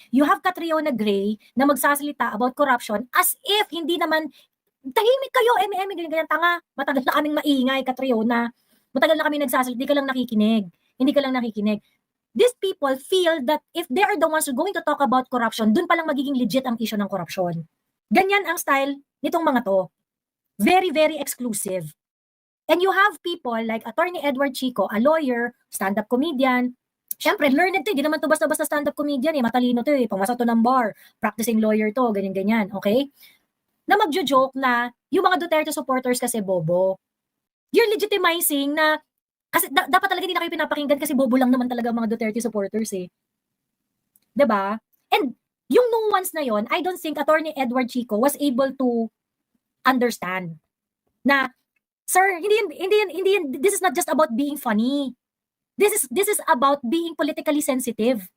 You have Catriona Gray na magsasalita about corruption as if hindi naman, tahimik kayo, ganyan, tanga. Matagal na kaming maingay, Catriona. Matagal na kami nagsasalita, hindi ka lang nakikinig. Hindi ka lang nakikinig. These people feel that if they are the ones who are going to talk about corruption, dun palang magiging legit ang issue ng corruption. Ganyan ang style nitong mga to. Very, very exclusive. And you have people like Attorney Edward Chico, a lawyer, stand-up comedian. Siyempre, learned to, hindi naman to basta-basta stand-up comedian eh, matalino to eh, pumasa to ng bar, practicing lawyer to, ganyan-ganyan, okay? Na magjo-joke na yung mga Duterte supporters kasi bobo. You're legitimizing na, kasi dapat talaga hindi na kayo pinapakinggan kasi bobo lang naman talaga mga Duterte supporters eh. 'Di ba? And yung nuance na yon, I don't think Attorney Edward Chico was able to understand na, sir, hindi, this is not just about being funny. This is about being politically sensitive.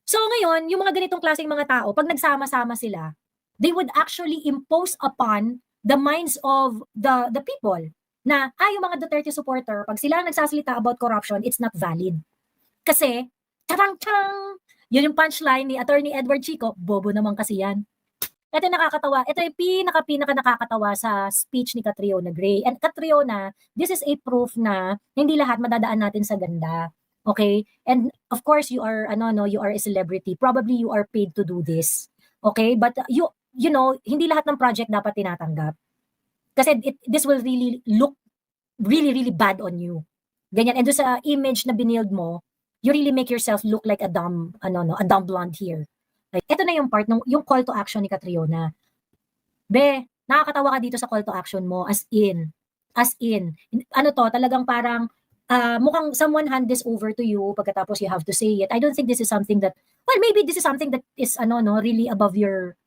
So ngayon, yung mga ganitong klaseng mga tao, pag nagsama-sama sila, they would actually impose upon the minds of the people na, yung mga Duterte supporter, pag sila nagsasalita about corruption, it's not valid. Kasi, charang-charang, yun yung punchline ni Attorney Edward Chico, bobo naman kasi yan. Ito yung nakakatawa. Ito yung pinaka nakakatawa sa speech ni Catriona Gray. And Catriona, this is a proof na hindi lahat madadaan natin sa ganda. Okay? And of course, you are you are a celebrity. Probably you are paid to do this. Okay? But you know, hindi lahat ng project dapat tinatanggap. Kasi this will really look really, really bad on you. Ganyan. And doon sa image na binild mo, you really make yourself look like a dumb blonde here. Ito na yung part ng yung call to action ni Catriona. Be, nakakatawa ka dito sa call to action mo, as in. Ano to, talagang parang mukhang someone hand this over to you pagkatapos you have to say it. I don't think this is something that, well, maybe this is something that is really above your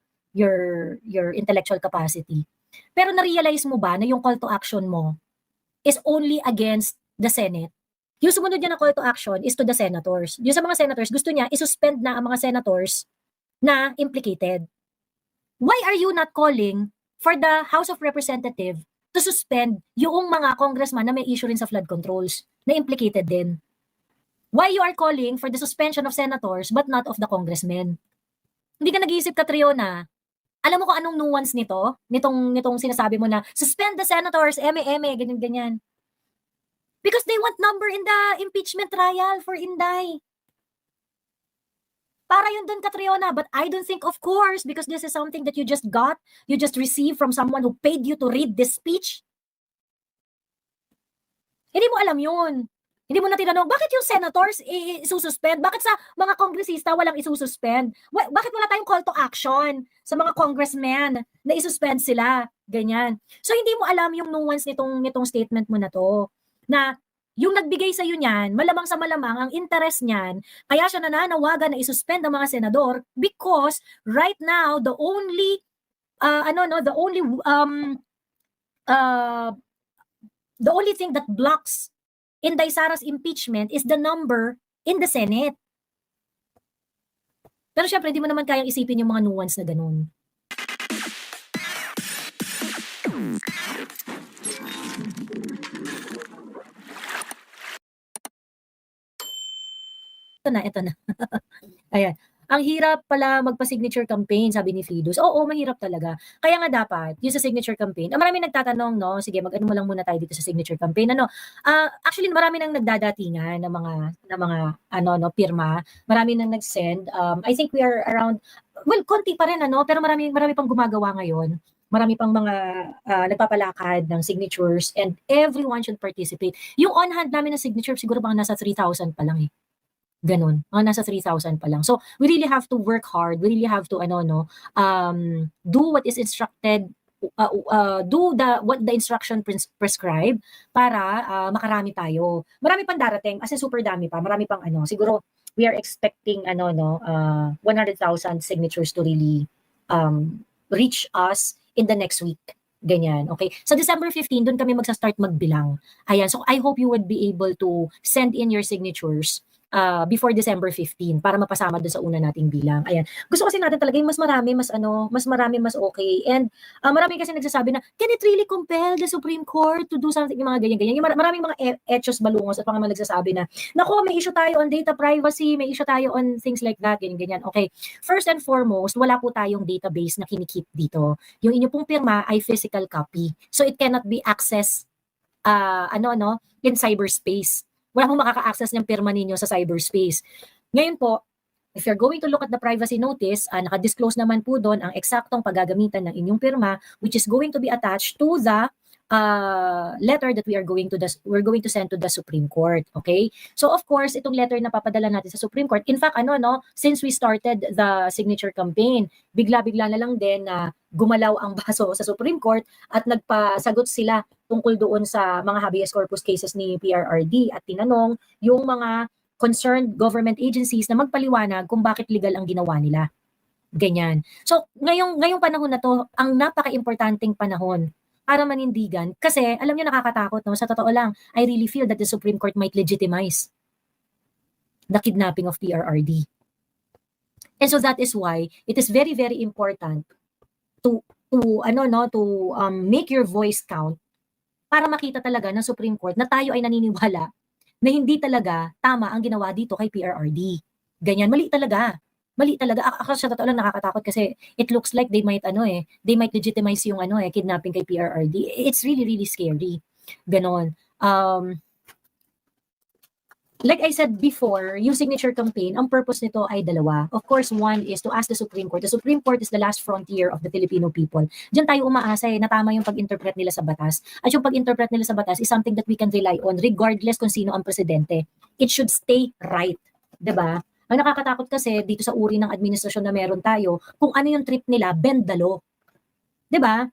intellectual capacity. Pero na-realize mo ba na yung call to action mo is only against the Senate? Yung sumunod niya na call to action is to the senators. Yung sa mga senators, gusto niya isuspend na ang mga senators na implicated. Why are you not calling for the House of Representatives to suspend yung mga congressman na may issue rin sa flood controls na implicated din? Why you are calling for the suspension of senators but not of the congressmen? Hindi ka nag-iisip, Catriona. Alam mo kung anong nuance nitong sinasabi mo na suspend the senators, ganyan-ganyan. Because they want number in the impeachment trial for Inday. Para yun dun, Catriona, but I don't think, of course, because this is something that you just received from someone who paid you to read this speech. Hindi mo alam yun. Hindi mo na tinanong, bakit yung senators isususpend? Bakit sa mga kongresista walang isususpend? Bakit wala tayong call to action sa mga congressmen na isuspend sila? Ganyan. So hindi mo alam yung nuance nitong statement mo na to. Na yung nagbigay sa iyo niyan, malamang sa malamang ang interest niyan, kaya siya nananawagan na isuspend ang mga senador because right now the only thing that blocks Inday Sara's impeachment is the number in the Senate. Pero syempre, hindi mo naman kayang isipin yung mga nuance na ganun. Ito na. Ayan. Ang hirap pala magpa-signature campaign, sabi ni Fidus. Oo, mahirap talaga. Kaya nga dapat, yung sa signature campaign, marami nagtatanong, no? Sige, mag-ano mo lang muna tayo dito sa signature campaign. Actually, marami nang nagdadatingan ng mga pirma. Marami nang nag-send. I think we are around, well, konti pa rin, pero marami pang gumagawa ngayon. Marami pang mga nagpapalakad ng signatures and everyone should participate. Yung on-hand namin na signature, siguro baka nasa 3,000 pa lang eh. Ganun. Mga nasa 3,000 pa lang. So, we really have to work hard. We really have to, do what is instructed, do what the instruction prescribe para makarami tayo. Marami pang darating, kasi super dami pa. Marami pang siguro we are expecting 100,000 signatures to really reach us in the next week. Ganyan, okay? Sa December 15, doon kami magsa-start magbilang. Ayan, so I hope you would be able to send in your signatures before December 15 para mapasama doon sa una nating bilang. Ayan. Gusto kasi natin talaga yung mas marami, mas marami, mas okay. And marami kasi nagsasabi na, can it really compel the Supreme Court to do something, yung mga ganyan-ganyan. Yung maraming mga etchos balungos at mga nagsasabi na, naku, may issue tayo on data privacy, may issue tayo on things like that, ganyan-ganyan. Okay. First and foremost, wala po tayong database na kinikip dito. Yung inyo pong pirma ay physical copy. So it cannot be accessed in cyberspace. Wala pong makaka-access ng pirma ninyo sa cyberspace. Ngayon po, if you're going to look at the privacy notice, naka-disclose naman po doon ang eksaktong paggagamitan ng inyong pirma, which is going to be attached to the letter that we're going to send to the Supreme Court. Okay? So of course, itong letter na papadala natin sa Supreme Court, in fact, since we started the signature campaign, bigla-bigla na lang din na gumalaw ang baso sa Supreme Court at nagpasagot sila tungkol doon sa mga habeas corpus cases ni PRRD at tinanong yung mga concerned government agencies na magpaliwanag kung bakit legal ang ginawa nila. Ganyan. So, ngayong panahon na to, ang napaka-importanting panahon para manindigan kasi alam niyo nakakatakot, no? Sa totoo lang, I really feel that the Supreme Court might legitimize the kidnapping of PRRD. And so that is why it is very, very important to make your voice count para makita talaga ng Supreme Court na tayo ay naniniwala na hindi talaga tama ang ginawa dito kay PRRD. Ganyan, mali talaga. Mali talaga. Ako sa totoo lang nakakatakot kasi it looks like they might legitimize yung kidnapping kay PRRD. It's really, really scary. Ganon. Like I said before, yung signature campaign, ang purpose nito ay dalawa. Of course, one is to ask the Supreme Court. The Supreme Court is the last frontier of the Filipino people. Diyan tayo umaasa na tama yung pag-interpret nila sa batas. At yung pag-interpret nila sa batas is something that we can rely on regardless kung sino ang presidente. It should stay right. Diba? Ang nakakatakot kasi dito sa uri ng administrasyon na meron tayo, kung ano yung trip nila, bend the law. Diba?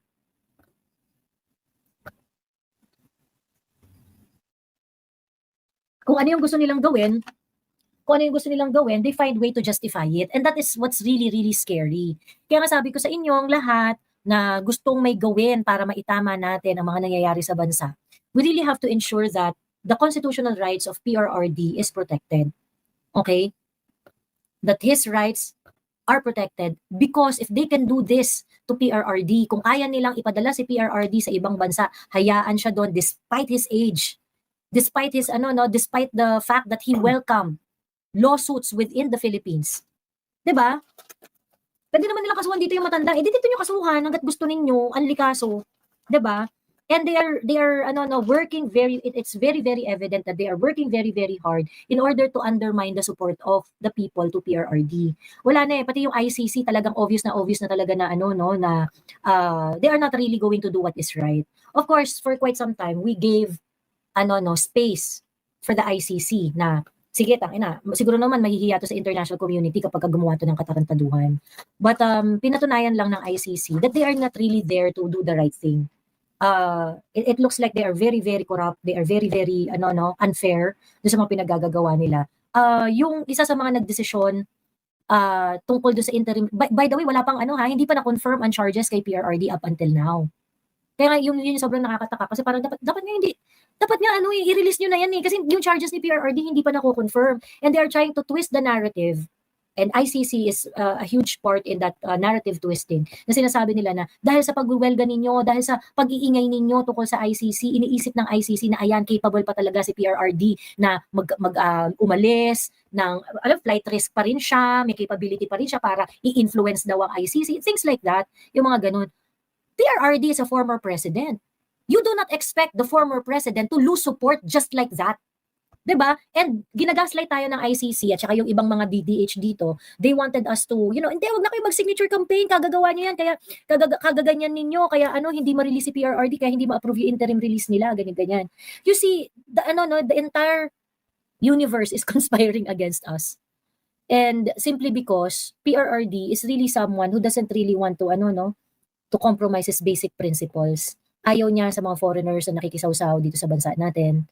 Kung ano yung gusto nilang gawin, they find way to justify it. And that is what's really, really scary. Kaya nga sabi ko sa inyong lahat na gustong may gawin para maitama natin ang mga nangyayari sa bansa, we really have to ensure that the constitutional rights of PRRD is protected. Okay? That his rights are protected because if they can do this to PRRD, kung kaya nilang ipadala si PRRD sa ibang bansa, hayaan siya doon despite his age. Despite the fact that he welcomed lawsuits within the Philippines. 'Di ba? Pwede naman nilang kasuhan dito yung matanda. Dito niyo kasuhan hangga't gusto ninyo, anli kaso, 'di ba? And they are working it's very, very evident that they are working very, very hard in order to undermine the support of the people to PRRD. Wala na pati yung ICC talagang obvious na talaga na they are not really going to do what is right. Of course, for quite some time we gave space for the ICC na sige, siguro naman mahihiya to sa international community kapag gumawa to ng katarantaduhan. But pinatunayan lang ng ICC that they are not really there to do the right thing. It looks like they are very, very corrupt. They are very, very unfair doon sa mga pinagagagawa nila. Yung isa sa mga nagdesisyon tungkol doon sa interim, by the way, wala pang hindi pa na-confirm ang charges kay PRRD up until now. Kaya yun sobrang nakakataka kasi parang dapat nga i-release nyo na yan kasi yung charges ni PRRD hindi pa nako-confirm and they are trying to twist the narrative and ICC is a huge part in that narrative twisting na sinasabi nila na dahil sa pagwewelga ninyo, dahil sa pag-iingay ninyo tungkol sa ICC, iniisip ng ICC na ayan, capable pa talaga si PRRD na umalis ng flight risk pa rin siya, may capability pa rin siya para i-influence daw ang ICC, things like that, yung mga ganun. PRRD is a former president. You do not expect the former president to lose support just like that. Diba? And ginagaslight tayo ng ICC at saka yung ibang mga DDH dito, they wanted us to, hindi, wag na kayo mag-signature campaign, kagagawa nyo yan, kaya kagaganyan ninyo, kaya hindi ma-release si PRRD, kaya hindi ma-approve yung interim release nila, ganyan-ganyan. You see, the entire universe is conspiring against us. And simply because PRRD is really someone who doesn't really want to, to compromise his basic principles. Ayaw niya sa mga foreigners na nakikisawsaw dito sa bansa natin.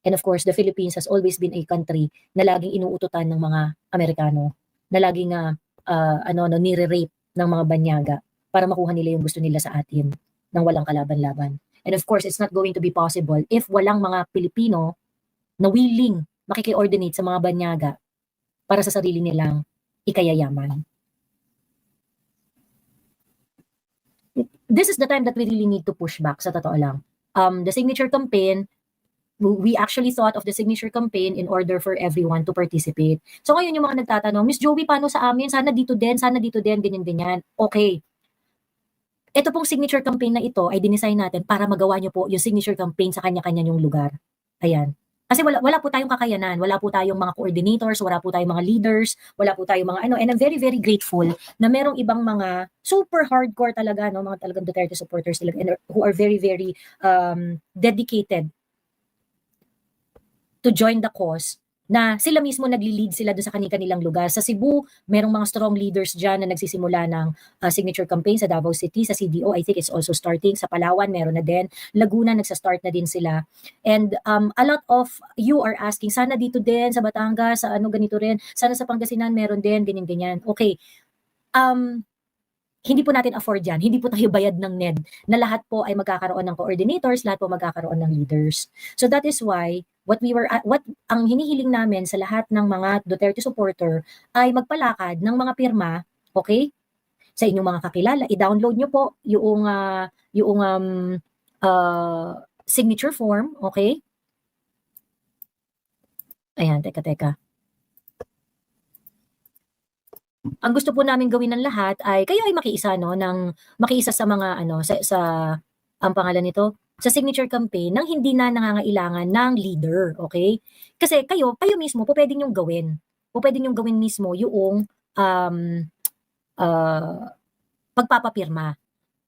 And of course, the Philippines has always been a country na laging inuututan ng mga Amerikano, na laging nire-rape ng mga banyaga para makuha nila yung gusto nila sa atin nang walang kalaban-laban. And of course, it's not going to be possible if walang mga Pilipino na willing makiki-ordinate sa mga banyaga para sa sarili nilang ikayayaman. This is the time that we really need to push back, sa totoo lang. The signature campaign, we actually thought of the signature campaign in order for everyone to participate. So ngayon yung mga nagtatanong, Miss Joey, paano sa amin? Sana dito din, ganyan-ganyan. Okay. Ito pong signature campaign na ito ay dinesign natin para magawa nyo po yung signature campaign sa kanya-kanya yung lugar. Ayan. Kasi wala po tayong kakayanan, wala po tayong mga coordinators, wala po tayong mga leaders, wala po tayong mga and I'm very, very grateful na merong ibang mga super hardcore talaga, no, mga talagang Duterte supporters talaga, and who are very, very dedicated to join the cause, na sila mismo nagli-lead sila doon sa kanilang lugar. Sa Cebu, merong mga strong leaders dyan na nagsisimula ng signature campaign. Sa Davao City, sa CDO, I think it's also starting. Sa Palawan, meron na din. Laguna, nagsa-start na din sila. And a lot of you are asking, sana dito din, sa Batangas, sa ganito rin. Sana sa Pangasinan, meron din, ganyan-ganyan. Okay. Hindi po natin afford yan. Hindi po tayo bayad ng NED na lahat po ay magkakaroon ng coordinators, lahat po magkakaroon ng leaders. So that is why what ang hinihiling namin sa lahat ng mga Duterte supporter ay magpalakad ng mga pirma, okay? Sa inyong mga kakilala, i-download nyo po yung signature form, okay? Ayan, teka. Ang gusto po namin gawin ng lahat ay kayo ay makiisa, no, makiisa sa mga sa ang pangalan nito, sa signature campaign nang hindi na nangangailangan ng leader, okay? Kasi kayo mismo po pwede niyong gawin. Po pwede niyong gawin mismo yung pagpapapirma.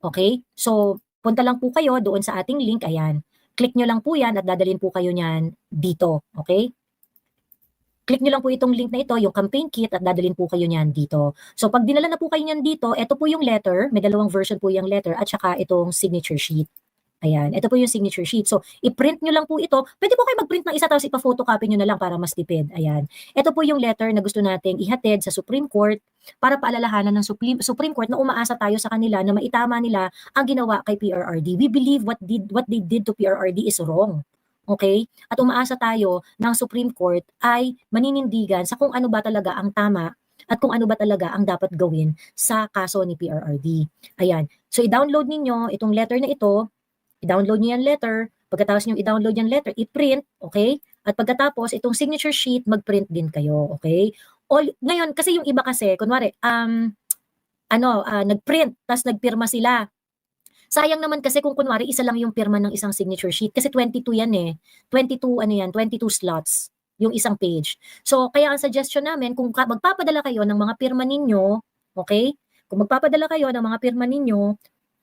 Okay? So, punta lang po kayo doon sa ating link, ayan. Click nyo lang po yan at dadalhin po kayo niyan dito, okay? Click nyo lang po itong link na ito, yung campaign kit, at dadalhin po kayo niyan dito. So pag dinala na po kayo niyan dito, ito po yung letter, may dalawang version po yung letter, at saka itong signature sheet. Ayan, ito po yung signature sheet. So i-print nyo lang po ito. Pwede po kayo mag-print ng isa tapos ipa-photocopy nyo na lang para mas tipid. Ayan. Ito po yung letter na gusto nating ihatid sa Supreme Court para paalalahanan ng Supreme Court na umaasa tayo sa kanila na maitama nila ang ginawa kay PRRD. We believe what they did to PRRD is wrong. Okay? At umaasa tayo ng Supreme Court ay maninindigan sa kung ano ba talaga ang tama at kung ano ba talaga ang dapat gawin sa kaso ni PRRD. Ayan. So i-download ninyo itong letter na ito, i-download niyo yung letter, pagkatapos niyo i-download yung letter, i-print, okay? At pagkatapos itong signature sheet, mag-print din kayo, okay? Ngayon kasi yung iba kasi kunwari nag-print tas nagpirma sila. Sayang naman kasi kung kunwari isa lang yung pirma ng isang signature sheet kasi 22 yan 22 22 slots yung isang page. So kaya ang suggestion namin kung magpapadala kayo ng mga pirma ninyo, okay? Kung magpapadala kayo ng mga pirma ninyo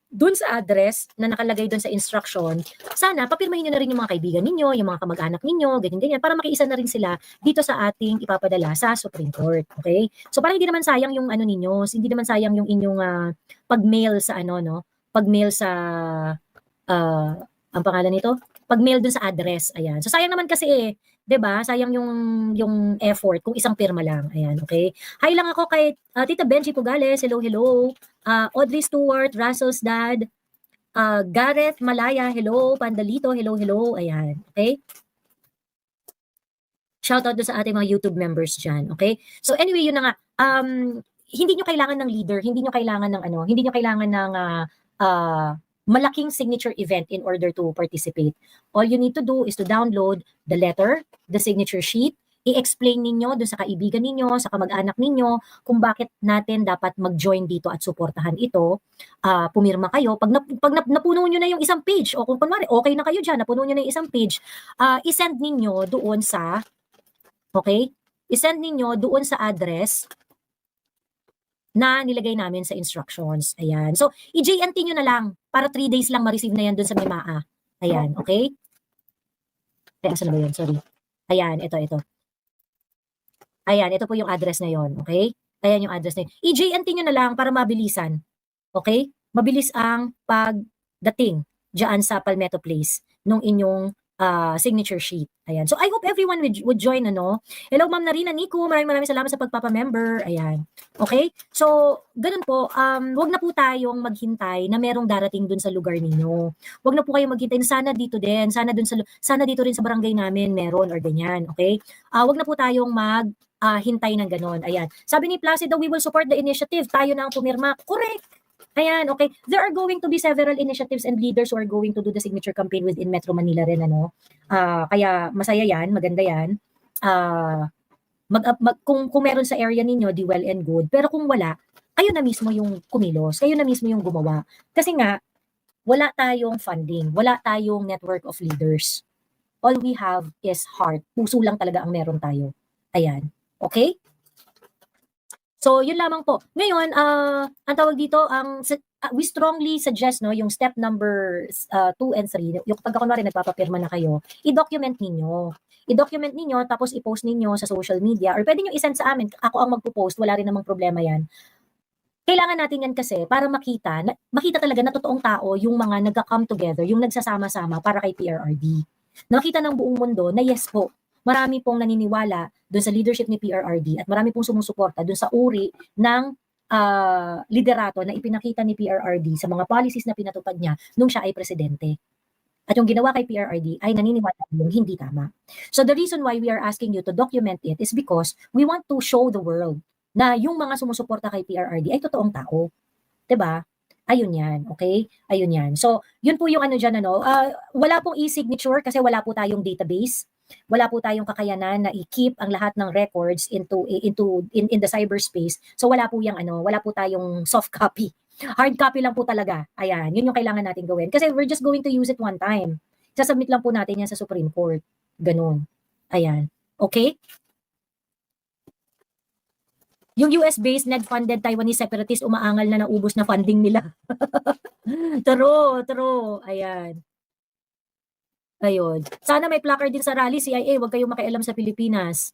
dun sa address na nakalagay dun sa instruction, sana papirmahin nyo na rin yung mga kaibigan ninyo, yung mga kamag-anak ninyo, ganyan-ganyan, para makiisa na rin sila dito sa ating ipapadala sa Supreme Court, okay? So parang hindi naman sayang yung ninyo, hindi naman sayang yung inyong pag-mail sa pag-mail sa ang pangalan nito, pag-mail dun sa address, ayan. So sayang naman kasi 'di ba? Sayang yung effort kung isang pirma lang, ayan, okay? Hi lang ako kay Tita Benji Pugales, hello. Audrey Stewart, Russell's dad, Gareth Malaya, hello. Pandalito, hello, ayan, okay? Shoutout doon sa ating mga YouTube members dyan, okay? So anyway, yun na nga, hindi nyo kailangan ng leader, hindi nyo kailangan ng malaking signature event in order to participate. All you need to do is to download the letter, the signature sheet, i-explain ninyo doon sa kaibigan ninyo, sa kamag-anak ninyo, kung bakit natin dapat mag-join dito at suportahan ito. Pumirma kayo. Pag napuno nyo na yung isang page, o kung kunwari, okay na kayo dyan, napuno nyo na yung isang page, isend ninyo doon sa, okay? I-send ninyo doon sa address na nilagay namin sa instructions. Ayan. So, i-JNT nyo na lang para 3 days lang ma-receive na yan dun sa MIMAA. Ayan, okay? Asan na ba yun? Sorry. Ayan, ito. Ayan, ito po yung address na yon, okay? Ayan yung address na yun. I-JNT nyo na lang para mabilisan. Okay? Mabilis ang pagdating dyan sa Palmetto Place nung inyong signature sheet. Ayan. So I hope everyone would join, ano. Hello Ma'am Narina Nico, maraming salamat sa pagpapa-member. Ayan. Okay? So, ganun po, wag na po tayong maghintay na merong darating dun sa lugar ninyo. Wag na po kayong maghintay na sana dito din, sana dito rin sa barangay namin meron or ganyan, okay? Wag na po tayong hintay ng ganon. Ayan. Sabi ni Placido, we will support the initiative. Tayo na ang pumirma. Correct. Ayan, okay. There are going to be several initiatives and leaders who are going to do the signature campaign within Metro Manila rin, ano. Kaya masaya yan, maganda yan. Kung meron sa area ninyo, di well and good. Pero kung wala, kayo na mismo yung kumilos, kayo na mismo yung gumawa. Kasi nga, wala tayong funding, wala tayong network of leaders. All we have is heart. Puso lang talaga ang meron tayo. Ayan. Okay? So, yun lamang po. Ngayon, ang tawag dito, we strongly suggest, no, yung step number 2 and 3, yung pagka kunwari nagpapapirma na kayo, i-document ninyo. I-document ninyo, tapos i-post ninyo sa social media, or pwede nyo i-send sa amin, ako ang magpo-post, wala rin namang problema yan. Kailangan natin yan kasi para makita talaga na totoong tao yung mga nagka-come together, yung nagsasama-sama para kay PRRD. Nakita ng buong mundo na yes po, marami pong naniniwala doon sa leadership ni PRRD at marami pong sumusuporta doon sa uri ng liderato na ipinakita ni PRRD sa mga policies na pinatupad niya nung siya ay presidente. At yung ginawa kay PRRD ay naniniwala yung hindi tama. So the reason why we are asking you to document it is because we want to show the world na yung mga sumusuporta kay PRRD ay totoong tao. 'Di ba? Ayun yan, okay? Ayun yan. So, yun po yung ano dyan, ano. Wala pong e-signature kasi wala po tayong database. Wala po tayong kakayanan na i-keep ang lahat ng records in the cyberspace. So, wala po yung ano, wala po tayong soft copy. Hard copy lang po talaga. Ayan, yun yung kailangan natin gawin. Kasi we're just going to use it one time. Sasubmit lang po natin yan sa Supreme Court. Ganun. Ayan. Okay? Yung US-based NED-funded Taiwanese separatists umaangal na naubos na funding nila. True. Ayan. Ayun. Sana may placard din sa rally, CIA, huwag kayong makialam sa Pilipinas.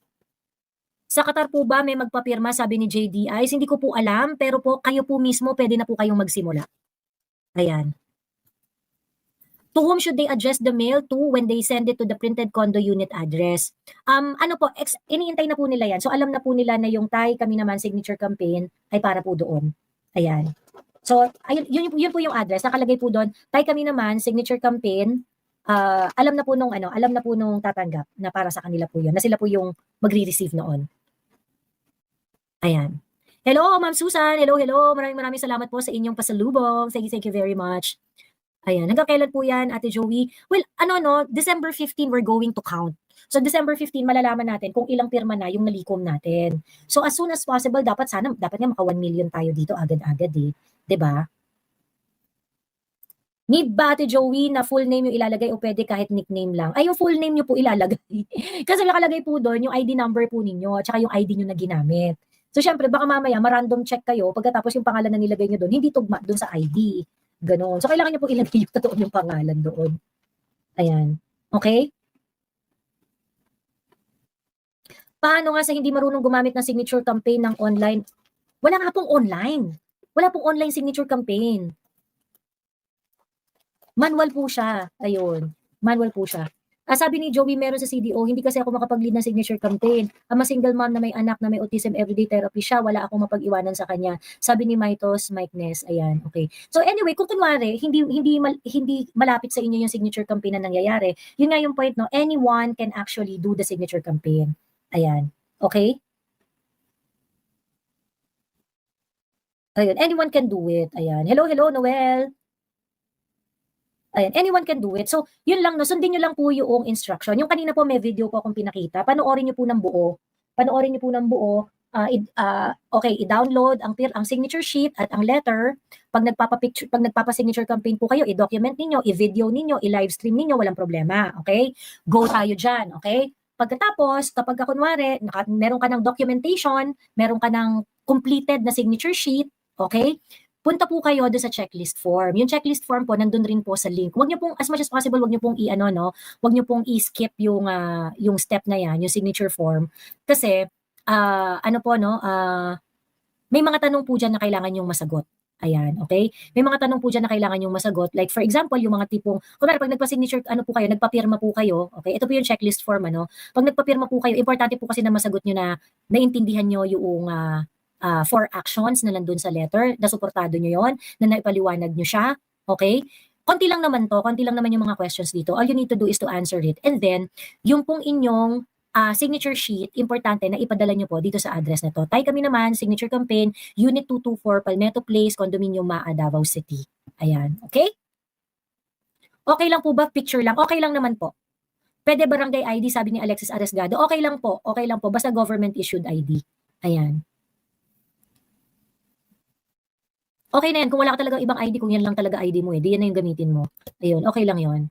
Sa Qatar po ba may magpapirma, sabi ni JDI? Hindi ko po alam, pero po kayo po mismo pwede na po kayong magsimula. Ayan. To whom should they address the mail to when they send it to the printed condo unit address? Ano po, iniintay na po nila yan. So alam na po nila na yung Tay Kami Naman signature campaign ay para po doon. Ayan. So ayun, yun po yung address. Nakalagay po doon, Tay Kami Naman signature campaign. Alam na po nung tatanggap na para sa kanila po yun, na sila po yung magre-receive noon. Ayan. Hello, Ma'am Susan. Hello. Maraming salamat po sa inyong pasalubong. Thank you very much. Ayan, hanggang kailan po yan, Ate Joey? Well, December 15 we're going to count. So December 15 malalaman natin kung ilang pirma na yung nalikom natin. So as soon as possible, dapat nga maka 1 million tayo dito agad-agad eh. 'Di ba? Need ba, Ate Joey, na full name yung ilalagay o pwede kahit nickname lang? Ay, yung full name nyo po ilalagay. Kasi nakalagay po doon yung ID number po ninyo at saka yung ID nyo na ginamit. So syempre, baka mamaya ma-random check kayo pagkatapos yung pangalan na nilagay nyo doon, hindi tugma doon sa ID. Ganon. So, kailangan nyo po ilagay yung totoo yung pangalan doon. Ayan. Okay? Paano nga sa hindi marunong gumamit ng signature campaign ng online? Wala nga pong online. Wala pong online signature campaign. Manual po siya. Ayun. Manual po siya. Sabi ni Joey, meron sa CDO, hindi kasi ako makapag-lead ng signature campaign. I'm a single mom na may anak na may autism, everyday therapy siya, wala akong mapag-iwanan sa kanya. Sabi ni Maitos Ness, ayan, okay. So anyway, kung kunwari, hindi malapit sa inyo yung signature campaign na nangyayari, yun nga yung point, no? Anyone can actually do the signature campaign. Ayan, okay? Ayun, anyone can do it. Ayan. Hello, Noel. Ayan, anyone can do it. So, yun lang, no, sundin nyo lang po yung instruction. Yung kanina po may video po akong pinakita. Panoorin nyo po ng buo. Okay, i-download ang signature sheet at ang letter. Pag nagpapa-signature campaign po kayo, i-document ninyo, i-video ninyo, i-live stream ninyo, walang problema. Okay? Go tayo dyan. Okay? Pagkatapos, kapag kunwari, meron ka ng documentation, meron ka ng completed na signature sheet, okay? Punta po kayo doon sa checklist form. Yung checklist form po, nandun rin po sa link. Huwag niyo pong, as much as possible, huwag niyo pong huwag niyo pong i-skip yung step na yan, yung signature form. Kasi, may mga tanong po dyan na kailangan yung masagot. Ayan, okay? May mga tanong po diyan na kailangan niyong masagot. Like for example, yung mga tipong kunwari 'pag nagpa-signature ano po kayo, nagpapirma po kayo, okay? Ito po yung checklist form ano. 'Pag nagpapirma po kayo, importante po kasi na masagot niyo na naintindihan niyo yung, 4 actions na nandun sa letter, nasuportado niyo yon, na naipaliwanag niyo siya, okay? Konti lang naman yung mga questions dito. All you need to do is to answer it. And then, yung pong inyong signature sheet, importante na ipadala nyo po dito sa address na to. Tay kami naman, Signature Campaign, Unit 224, Palmetto Place, Condominium Maa, Davao City. Ayan, okay? Okay lang po ba? Picture lang? Okay lang naman po. Pwede barangay ID, sabi ni Alexis Aresgado. Okay lang po, okay lang po. Basta government issued ID. Ayan. Okay na yan. Kung wala ka talagang ibang ID, kung yan lang talaga ID mo, di yan na yung gamitin mo. Ayun, okay lang yon.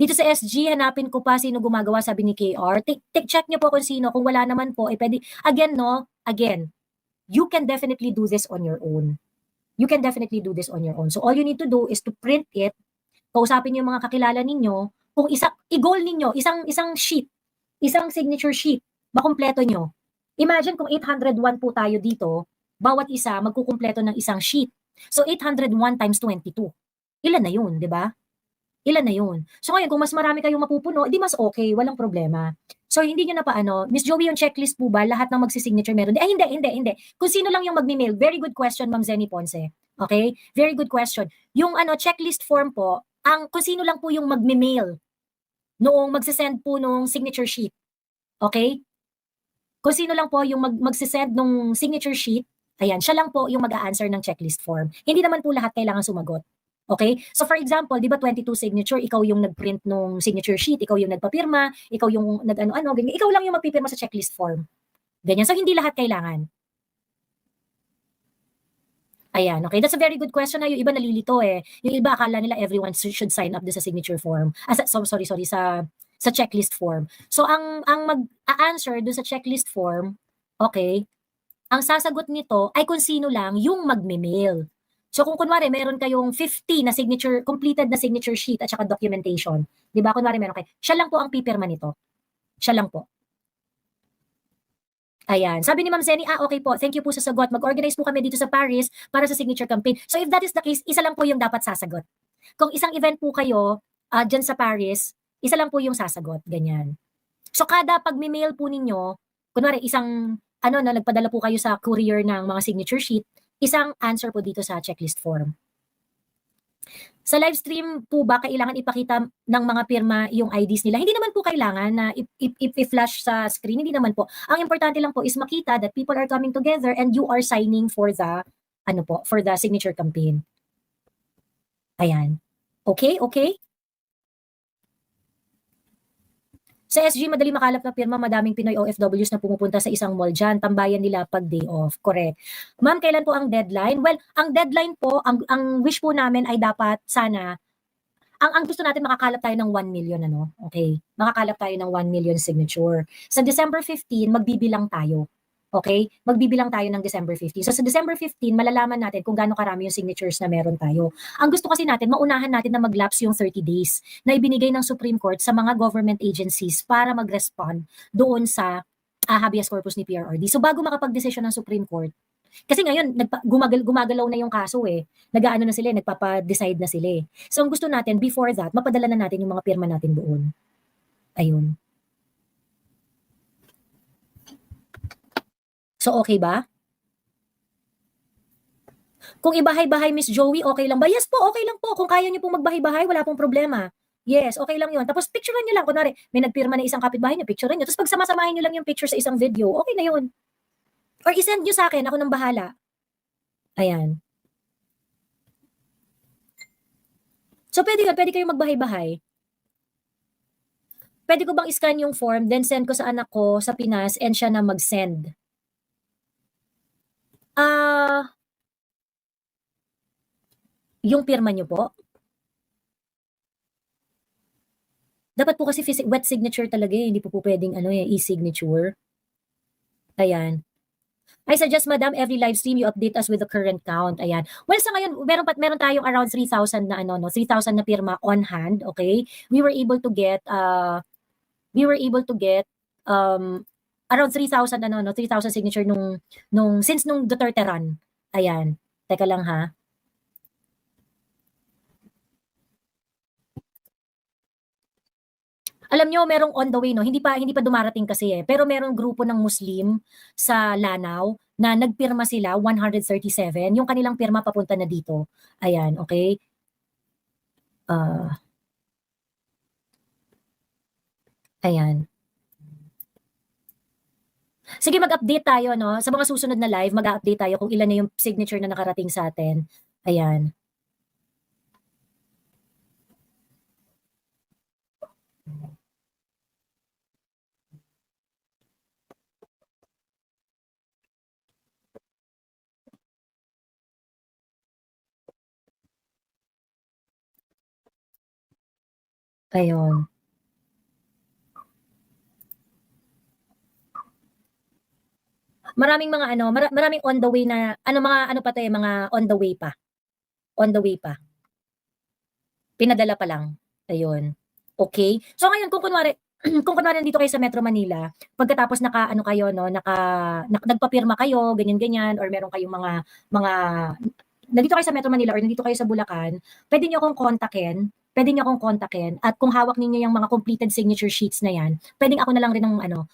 Dito sa SG, hanapin ko pa sino gumagawa, sabi ni KR. Check nyo po kung sino. Kung wala naman po, pwede. Again, no? Again, you can definitely do this on your own. You can definitely do this on your own. So all you need to do is to print it, kausapin yung mga kakilala ninyo, kung i-goal ninyo, isang sheet, isang signature sheet, makumpleto nyo. Imagine kung 801 po tayo dito, bawat isa magkukumpleto ng isang sheet. So 801 times 22. Ilan na yun, di ba? Ilan na yun? So ngayon, kung mas marami kayong mapupuno, di mas okay, walang problema. So hindi nyo na pa ano, Miss Joey, yung checklist po ba, lahat ng magsisignature meron? Ay, hindi. Kung sino lang yung magmi-mail. Very good question, Ma'am Zenny Ponce. Okay? Very good question. Yung ano, checklist form po, kung sino lang po yung magmi-mail noong magsisend po nung signature sheet. Okay? Kung sino lang po yung magsisend nung signature sheet, ayan, siya lang po yung mag-a-answer ng checklist form. Hindi naman po lahat kailangan sumagot. Okay? So for example, di ba 22 signature, ikaw yung nag-print nung signature sheet, ikaw yung nagpapirma, ikaw yung nag-ano-ano, ganyan. Ikaw lang yung magpipirma sa checklist form. Ganyan. So hindi lahat kailangan. Ayan, okay. That's a very good question na yung iba nalilito eh. Yung iba akala nila everyone should sign up sa signature form. Sorry, sa checklist form. So ang mag-a-answer doon sa checklist form, okay, ang sasagot nito ay kung sino lang yung magme-mail. So kung kunwari meron kayong 50 na signature, completed na signature sheet at saka documentation, 'di ba? Kunwari meron kayo, siya lang po ang pipirma nito. Siya lang po. Ayan. Sabi ni Ma'am Zenny, okay po, thank you po sa sagot. Mag-organize po kami dito sa Paris para sa signature campaign. So if that is the case, isa lang po yung dapat sasagot. Kung isang event po kayo dyan sa Paris, isa lang po yung sasagot. Ganyan. So kada pag-mail po ninyo, kunwari isang na nagpadala po kayo sa courier ng mga signature sheet, isang answer po dito sa checklist form. Sa live stream po ba kailangan ipakita ng mga pirma yung IDs nila? Hindi naman po kailangan na i-flash sa screen, hindi naman po. Ang importante lang po is makita that people are coming together and you are signing for the for the signature campaign. Ayan. Okay? Sa SG, madali makalap na pirma, madaming Pinoy OFWs na pumupunta sa isang mall dyan, tambayan nila pag day off. Correct. Ma'am, kailan po ang deadline? Well, ang deadline po, ang wish po namin ay dapat sana, ang gusto natin makakalap tayo ng 1 million, okay? Makakalap tayo ng 1 million signature. Sa December 15, magbibilang tayo. Okay? Magbibilang tayo ng December 15. So sa December 15, malalaman natin kung gaano karami yung signatures na meron tayo. Ang gusto kasi natin, maunahan natin na mag-lapse yung 30 days na ibinigay ng Supreme Court sa mga government agencies para mag-respond doon sa habeas corpus ni PRRD. So bago makapag-desisyon ng Supreme Court, kasi ngayon, gumagalaw na yung kaso eh. Nag-aano na sila, nagpapa-decide na sila eh. So ang gusto natin, before that, mapadala na natin yung mga pirma natin doon. Ayun. So okay ba? Kung ibahay-bahay, Miss Joey, okay lang ba? Yes po, okay lang po. Kung kaya niyo pong magbahay-bahay, wala pong problema. Yes, okay lang yun. Tapos picturean niyo lang. Kunwari, may nagpirma na isang kapitbahay niyo, picturean niyo. Tapos pagsama-samahin niyo lang yung picture sa isang video, okay na yun. Or isend niyo sa akin, ako nang bahala. Ayan. So pwede kayong magbahay-bahay. Pwede ko bang i-scan yung form, then send ko sa anak ko sa Pinas and siya na mag-send? Yung pirma niyo po? Dapat po kasi wet signature talaga eh. Hindi po pwedeng e-signature. Ayan. I suggest, madam, every live stream you update us with the current count. Ayan. Well, sa ngayon, meron tayong around 3,000 na 3,000 na pirma on hand, okay? We were able to get around 3,000 3,000 signature since nung Duterte run. Ayan. Teka lang ha. Alam niyo merong on the way 'no, hindi pa dumarating kasi, pero merong grupo ng Muslim sa Lanao na nagpirma sila 137, yung kanilang pirma papunta na dito. Ayan, okey. Ah, ayan. Sige mag-update tayo 'no, sa mga susunod na live mag-a-update tayo kung ilan na yung signature na nakarating sa'tin. Ayan, ayun. Maraming mga ano, maraming on the way na ano, mga ano pa 'to, mga on the way pa, on the way pa. Pinadala pa lang, ayun. Okey. So ngayon kung kunwari kung kunwari nandito kayo sa Metro Manila, pagkatapos naka-ano kayo 'no, nagpapirma kayo ganyan-ganyan or meron kayong mga nandito kayo sa Metro Manila or nandito kayo sa Bulacan, puwede niyo akong kontakin at kung hawak ninyo yang mga completed signature sheets na yan, puwedeng ako na lang rin ang ano,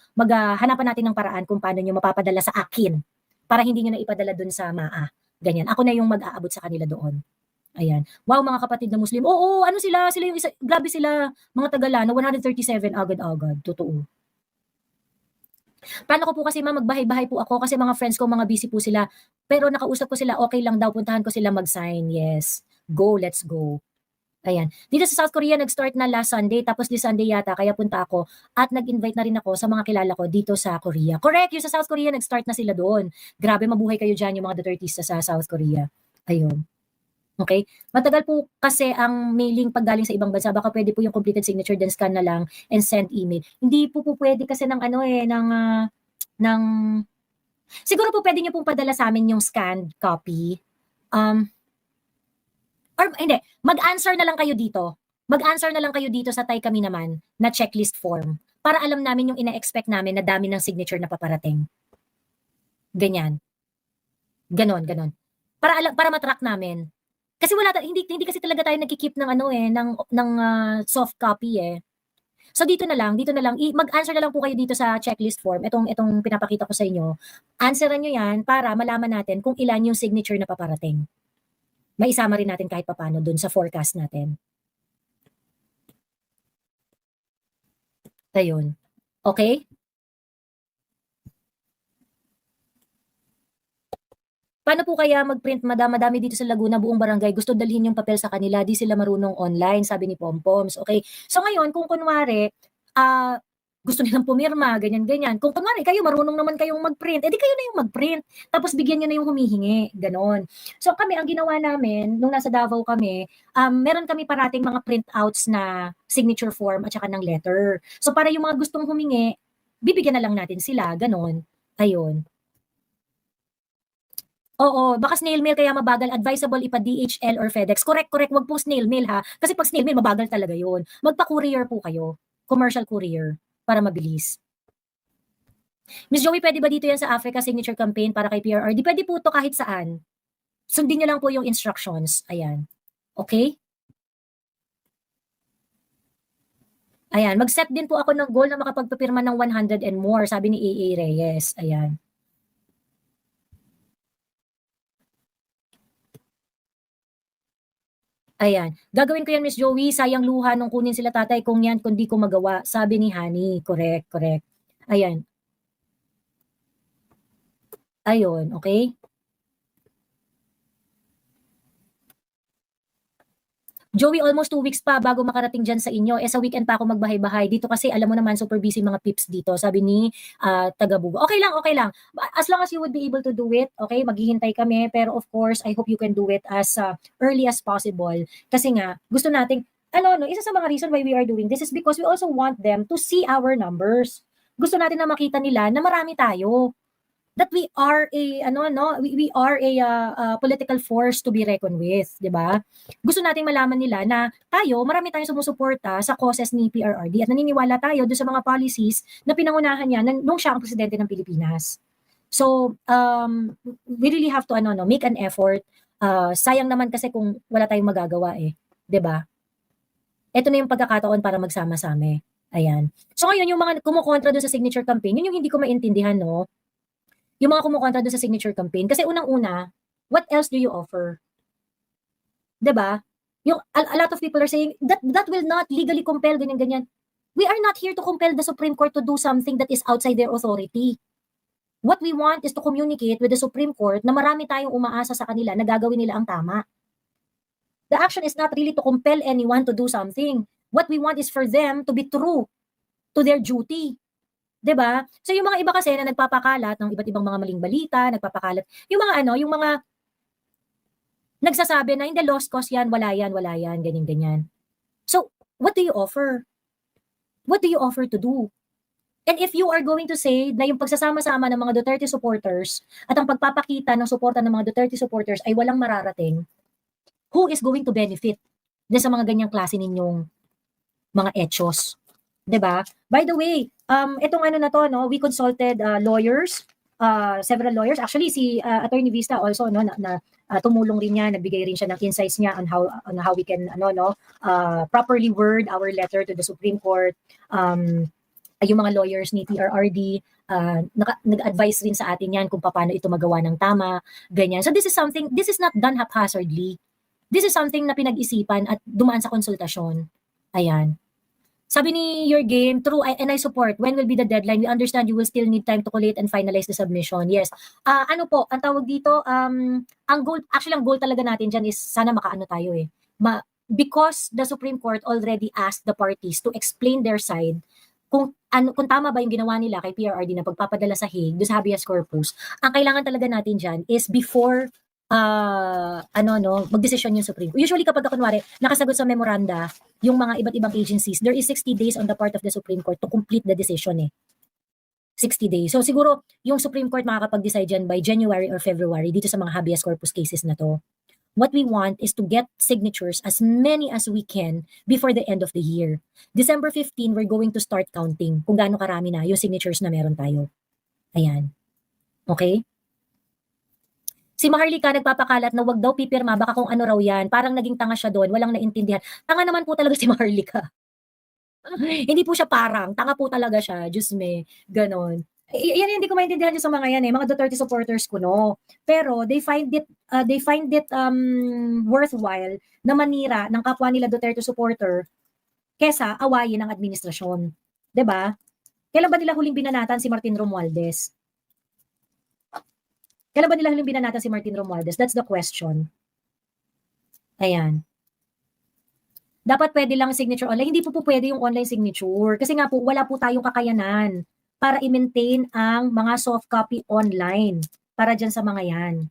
hanapan natin ng paraan kung paano niyo mapapadala sa akin, para hindi niyo na ipadala dun sa MAA, ganyan. Ako na yung mag-aabot sa kanila doon. Ayan. Wow, mga kapatid na Muslim. Oo, ano sila, sila yung isa, grabe sila, mga Tagalano, 137 agad-agad, totoo. Plano ko po kasi magbahay-bahay po ako kasi mga friends ko mga busy po sila. Pero nakausap ko sila, okay lang daw, puntahan ko sila mag-sign. Yes. Go, let's go. Ayan. Dito sa South Korea, nag-start na last Sunday, tapos this Sunday yata, kaya punta ako. At nag-invite na rin ako sa mga kilala ko dito sa Korea. Correct, yung sa South Korea, nag-start na sila doon. Grabe, mabuhay kayo dyan, yung mga Dutertista sa South Korea. Ayun. Okay. Matagal po kasi ang mailing 'pag galing sa ibang bansa, baka puwede po yung completed signature then scan na lang and send email. Hindi po pupuwede kasi ng ano, ng siguro po puwede niyo pong padala sa'min yung scanned copy, um, or hindi, mag-answer na lang kayo dito. Mag-answer na lang kayo dito sa Tay Kami Naman na checklist form, para alam namin yung ine-expect namin na dami ng signature na paparating, ganyan. Gano'n, gano'n. Para ma-track namin. Kasi wala hindi hindi kasi talaga tayo nagki-keep ng ano, ng soft copy, eh. So dito na lang mag-answer na lang po kayo dito sa checklist form, itong pinapakita ko sa inyo. Answeran niyo 'yan para malaman natin kung ilan yung signature na paparating. Maisama rin natin kahit papaano dun sa forecast natin, ayun. Okey? Paano po kaya mag-print madami dito sa Laguna, buong barangay gusto dalhin yung papel sa kanila, di sila marunong online, sabi ni Pompoms, okey. So ngayon kung kunwari, gusto nilang pumirma ganyan-ganyan, kung kunwari kayo marunong naman kayong mag-print, eh, di kayo na yung mag-print, tapos bigyan niyo na yung humihingi, gano'n. So kami ang ginawa namin nung nasa Davao kami, meron kami parating mga printouts na signature form at saka ng letter. So para yung mga gustong humingi, bibigyan na lang natin sila, gano'n, ayun. Oo, baka snail mail kaya mabagal, advisable ipa-DHL or FedEx. Correct, correct, wag po snail mail ha, kasi 'pag snail mail mabagal talaga yun. Magpa-courier po kayo, commercial courier, para mabilis. Miss Joey, puwede ba dito yan sa Africa Signature Campaign para kay PRRD? Puwede po 'to kahit saan. Sundin niyo lang po yung instructions, ayan. Okey? Ayan, mag-set din po ako ng goal na makapagpapirma ng 100 and more, sabi ni AA Reyes, ayan. Ayan, gagawin ko yan Miss Joey, sayang luha nung kunin sila tatay kung yan kung di ko magawa, sabi ni Honey, correct, correct. Ayan, ayun, okey. Joey, almost 2 weeks pa bago makarating diyan sa inyo, eh, sa weekend pa ako magbahay-bahay. Dito kasi alam mo naman super busy mga pips dito, sabi ni, taga Bugo. Okey lang, as long as you would be able to do it, okey, maghihintay kami. Pero of course, I hope you can do it as, early as possible. Kasi nga gusto nating ano 'no, isa sa mga reason why we are doing this is because we also want them to see our numbers. Gusto natin na makita nila na marami tayo. That we are a ano 'no, we are a, political force to be reckoned with, 'di ba? Gusto nating malaman nila na tayo, marami tayong sumusuporta sa causes ni PRRD at naniniwala tayo do'n sa mga policies na pinangunahan niya nung siya ang presidente ng Pilipinas. So, we really have to ano 'no, make an effort sayang naman kasi kung wala tayong magagawa eh, 'di ba? Ito na yung pagkakataon para magsama-sama. Ayan. So ngayon yung mga kumukontra doon sa signature campaign, yun yung hindi ko maintindihan, no? Yung mga kumukontra doon sa signature campaign. Kasi unang-una, what else do you offer? 'Di ba? Yung a lot of people are saying that will not legally compel ganyan-ganyan. We are not here to compel the Supreme Court to do something that is outside their authority. What we want is to communicate with the Supreme Court na marami tayong umaasa sa kanila na gagawin nila ang tama. The action is not really to compel anyone to do something. What we want is for them to be true to their duty. 'Di ba? So yung mga iba kasi na nagpapakalat ng iba't ibang mga maling balita, nagpapakalat, yung mga ano, yung mga nagsasabi na hindi lost cause yan, wala yan, ganyan, ganyan. So, what do you offer? What do you offer to do? And if you are going to say na yung pagsasama-sama ng mga Duterte supporters at ang pagpapakita ng suporta ng mga Duterte supporters ay walang mararating, who is going to benefit sa mga ganyang klase ninyong mga etyos? 'Di ba? By the way, itong ano na to, no, we consulted lawyers, several lawyers. Actually, si Attorney Vista also, no, na tumulong rin niya, nagbigay rin siya ng insights niya on how we can properly word our letter to the Supreme Court. Yung mga lawyers ni TRRD, nag-advise rin sa atin yan kung paano ito magawa ng tama, ganyan. So this is not done haphazardly. This is something na pinag-isipan at dumaan sa konsultasyon. Ayan. Sabi ni Your Game, true, and I support. When will be the deadline? We understand you will still need time to collate and finalize the submission. Yes. Ano po, ang tawag dito, ang goal talaga natin dyan is sana makaano tayo eh. Because the Supreme Court already asked the parties to explain their side, kung tama ba yung ginawa nila kay PRRD na pagpapadala sa Hague, do sa habeas corpus, ang kailangan talaga natin dyan is before magdesisyon yung Supreme Court. Usually kapag kunwari nakasagot sa memoranda yung mga iba't ibang agencies, there is 60 days on the part of the Supreme Court to complete the decision eh. 60 days. So siguro yung Supreme Court makakapag-decide dyan by January or February dito sa mga habeas corpus cases na to. What we want is to get signatures, as many as we can, before the end of the year. December 15, we're going to start counting kung gaano karami na yung signatures na meron tayo. Ayan. Okay? Si Maharlika nagpapakalat na wag daw pipirma, baka kung ano raw yan. Parang naging tanga siya doon, walang naintindihan. Tanga naman po talaga si Maharlika. Hindi po siya parang, tanga po talaga siya. Diyos me, ganon. Yan hindi ko maintindihan sa mga yan eh, mga Duterte supporters ko, no. Pero they find it worthwhile na manira ng kapwa nila Duterte supporter kesa awayin ang administrasyon. 'Di ba? Kailan ba nila huling binanatan si Martin Romualdez? Kailan ba nila huling binanatan si Martin Romualdez? That's the question. Ayan. Dapat pwede lang signature online. Hindi po pwede yung online signature. Kasi nga po, wala po tayong kakayanan para i-maintain ang mga soft copy online para dyan sa mga yan.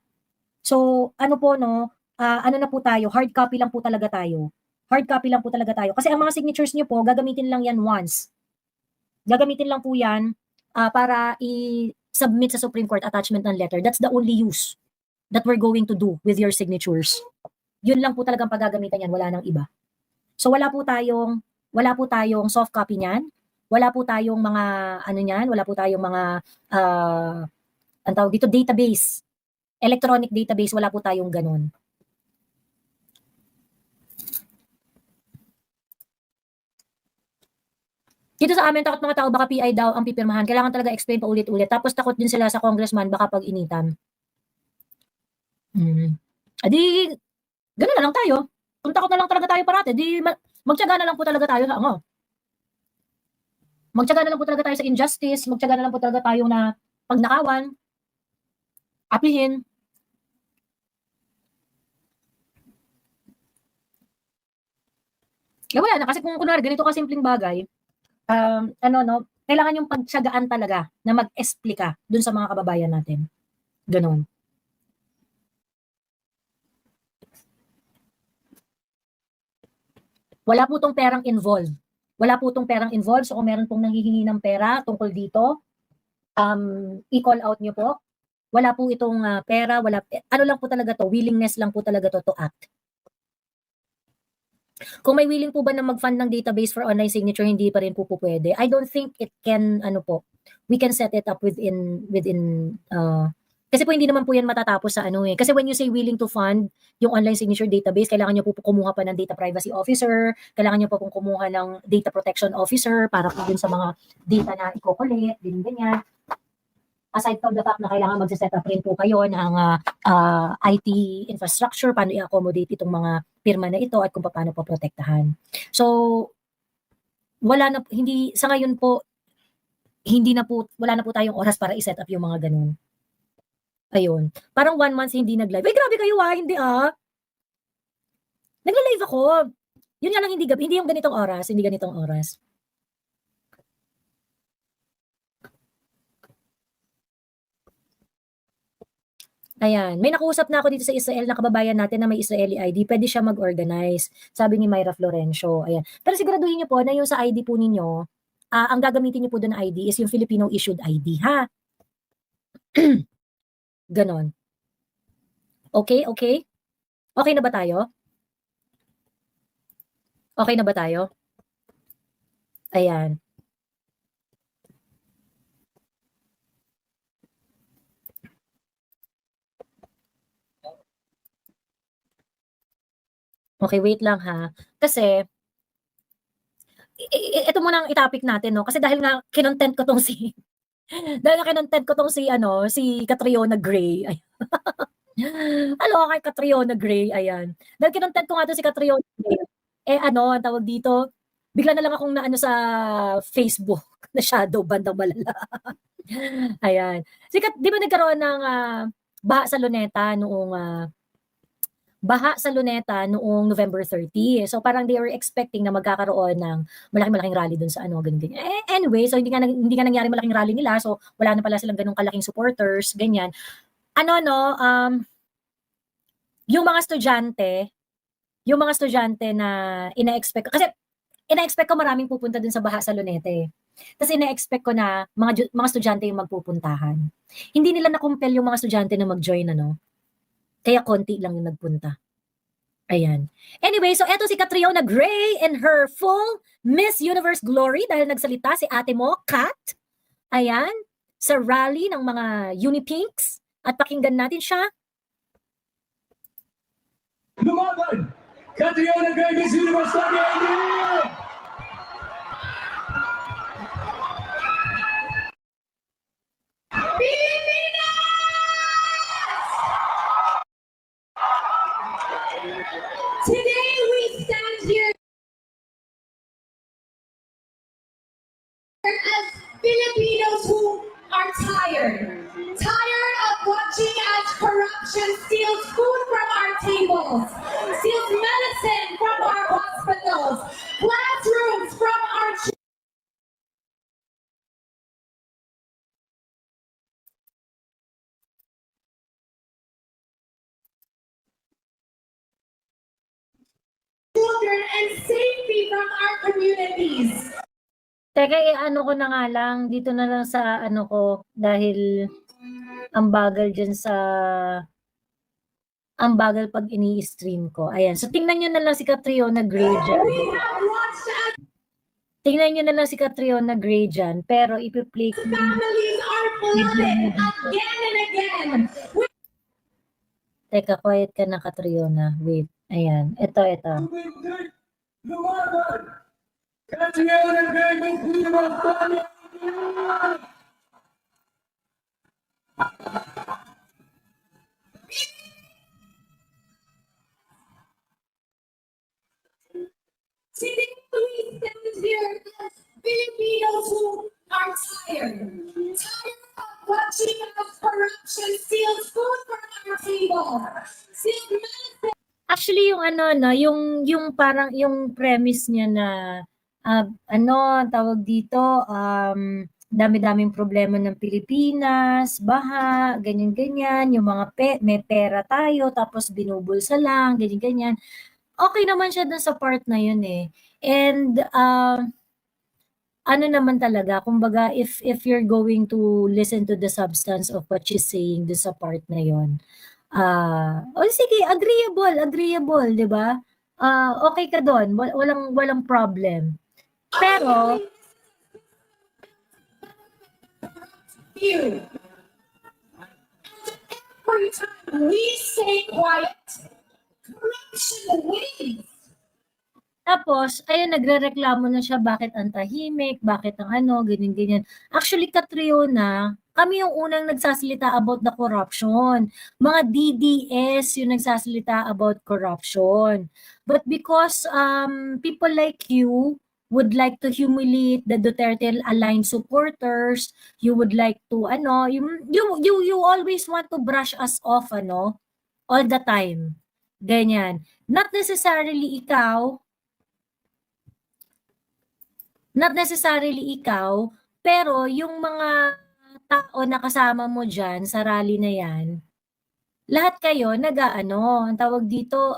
So, ano po, no? Ano na po tayo? Hard copy lang po talaga tayo. Hard copy lang po talaga tayo. Kasi ang mga signatures nyo po, gagamitin lang yan once. Gagamitin lang po yan para i-submit sa Supreme Court attachment ng letter. That's the only use that we're going to do with your signatures. Yun lang po talagang paggagamitan yan, wala nang iba. So wala po tayong soft copy niyan. Wala po tayong mga ano niyan, wala po tayong mga ang tawag dito database. Electronic database, wala po tayong ganun. Dito sa amin, takot mga tao, baka PI daw ang pipirmahan. Kailangan talaga explain pa ulit-ulit. Tapos takot din sila sa congressman, baka pag-initan. Adi, ganun na lang tayo. Kung takot na lang talaga tayo parate, di magtiyaga na lang po talaga tayo sa magtiyaga na lang po talaga tayo sa injustice, magtiyaga na lang po talaga tayo na pagnakawan, apihin. Wala na, kasi kung kunwari ganito ka simpleng bagay, kailangan yung pagtiyagaan talaga na mag-explica dun sa mga kababayan natin. Ganon. Wala po tong perang involved. Wala po tong perang involved. So kung meron pong nanghihingi ng pera tungkol dito, i-call out nyo po. Wala po itong pera, ano lang po talaga to, willingness lang po talaga to act. Kung may willing po ba na mag-fund ng database for online signature, hindi pa rin po pwede. I don't think it can, we can set it up within Kasi po hindi naman po yan matatapos sa ano, kasi when you say willing to fund yung online signature database, kailangan niyo po kumuha pa ng data privacy officer, kailangan niyo po pong kumuha ng data protection officer para po dun sa mga data na iko-collect, ganyan. Aside from the fact na kailangan magse-set up rin po kayo ng IT infrastructure, paano i-accommodate itong mga pirma na ito at kung paano po protektahan. So, hindi sa ngayon po, wala na po tayong oras para i-set up yung mga ganun. Ayun. Parang 1 month hindi nag-live. Ay, grabe kayo hindi Nagla-live ako. Yun nga lang hindi gabi, hindi yung ganitong oras, hindi ganitong oras. Ayan, may nakausap na ako dito sa Israel na kababayan natin na may Israeli ID, pwede siya mag-organize, sabi ni Myra Florencio, ayan. Pero siguraduhin niyo po na yung sa ID po ninyo, ang gagamitin niyo po doon na ID is yung Filipino issued ID, ha? Ganon. Okay, okay? Okay na ba tayo? Okay na ba tayo? Ayan. Okay, wait lang ha. Kasi, ito muna ang i-topic natin, no? Kasi dahil nga kinontent ko tong si, dahil nga kinontent ko tong si Catriona Gray. Ay. Hello kay Catriona Gray, ayan. Dahil kinontent ko nga to si Catriona Gray, ang tawag dito, bigla na lang akong naano sa Facebook, na shadow bandang malala. Ayan. Di ba nagkaroon ng baha sa Luneta noong November 30. So parang they were expecting na magkakaroon ng malaking rally dun sa ganyan. Anyway, so hindi nga nangyari malaking rally nila. So wala na pala silang ganung kalaking supporters, ganyan. Yung mga estudyante na ina-expect ko maraming pupunta dun sa baha sa Luneta. Tapos ina-expect ko na mga estudyante yung magpupuntahan. Hindi nila na-compel yung mga estudyante na mag-join, Kaya konti lang yung nagpunta. Ayan. Anyway, so eto si Catriona Gray in her full Miss Universe glory dahil nagsalita si ate mo, Kat. Ayan. Sa rally ng mga Unipinks. At pakinggan natin siya. Lumaban! Catriona Gray, Miss Universe 2018! Today we stand here as Filipinos who are tired of watching as corruption steals food from our tables, steals medicine from our hospitals, classrooms from our children and safety from our communities. Teka, ko na nga lang. Dito na lang sa ko dahil ang bagal dyan ang bagal pag ini-stream ko. Ayan. So, tingnan nyo na lang si Catriona Gray dyan. Tingnan nyo na lang si Catriona Gray dyan. Pero ipi-play ko families are flooded again and again. Teka, quiet ka na, Catriona. Wait. Ayan. Ito. Lumaban! Catriona Gray, Miss Universe 2018! Today we stand here as Filipinos who are tired of watching as corruption steals food from our table, steals medicine. Actually, yung parang yung premise niya na tawag dito, dami-daming problema ng Pilipinas, baha, ganyan-ganyan, yung mga may pera tayo, tapos binubulsa lang, ganyan-ganyan. Okay naman siya dun sa part na yun eh. And, naman talaga, kumbaga, if you're going to listen to the substance of what she's saying dun sa part na yun, sige, agreeable, di ba? Okay ka doon, walang problem. Pero, every time we stay quiet, corruption wins. Tapos, ayun, nagrereklamo na siya, bakit ang tahimik, bakit ang ano, ganyan-ganyan. Actually, Catriona, kami yung unang nagsasalita about the corruption. Mga DDS yung nagsasalita about corruption. But because people like you would like to humiliate the Duterte-aligned supporters, you would like to, you always want to brush us off, all the time. Ganyan. Not necessarily ikaw, pero yung mga tao na kasama mo dyan sa rally na yan, lahat kayo ang tawag dito,